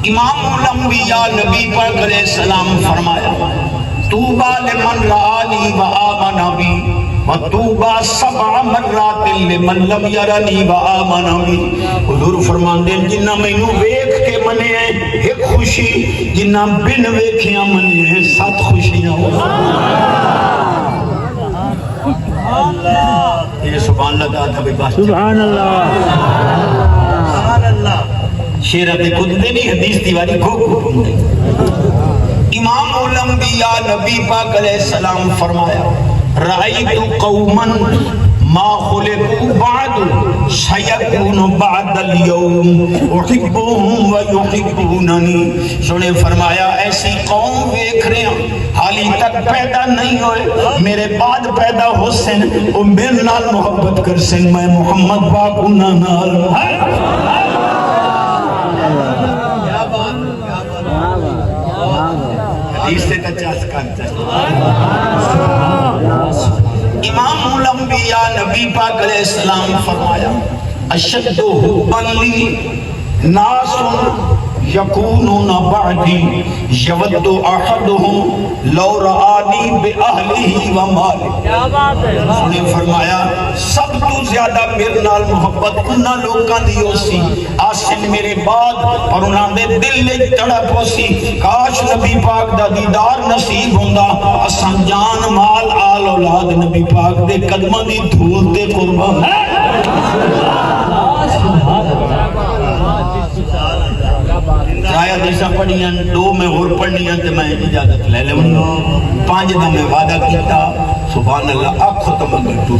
امام الانبیاء نبی پاک علیہ السلام فرمایا طوبى لمن رآنی وآمن بی وطوبى 7 مرات لمن لم يرنی وآمن بی۔ حضور فرماندے جنہ مینوں ویکھ کے منے ہیں ایک خوشی، جنہ بن ویکھیاں منے ہیں 7 خوشیاں۔ یہ سبحان اللہ کہا تھا بھائی بات سبحان اللہ سبحان اللہ شیرہ پہ خود نہیں حدیث دیواری کو امام الانبیاء نبی پاک علیہ السلام فرمایا رأیت قوما ما خلقوا بعد سیکون بعد اليوم احبهم ویحبوننی۔ سنے فرمایا ایسی قوم دیکھ رہے ہیں حالی تک پیدا نہیں ہوئے، میرے بعد پیدا ہو سن وہ میرے نال محبت کر سن، میں محمد پاک انہاں نال۔ حدیث سے تچاس کرتا امام الانبیاء نبی پاک علیہ السلام فرمایا اشد حبا لی ناس یکونون بعدی یود احدهم لو رآنی بأہلہ و مالی۔ انہیں فرمایا سب تو زیادہ میرے نال محبت انہاں لوگاں دی ہو سی آسن میرے بعد اور انہاں دے دل نے تڑپ ہو سی کاش نبی پاک دا دیدار نصیب ہوندہ اسان جان مال آل اولاد نبی پاک دے قدمہ دی دھول دے قربان۔ رایا دیسا پڑھیاں 2 میں اور پڑھنیاں تے میں اجازت لے لے 5 دا میں وعدہ کیتا سبحان اللہ آنکھوں تو مگر تو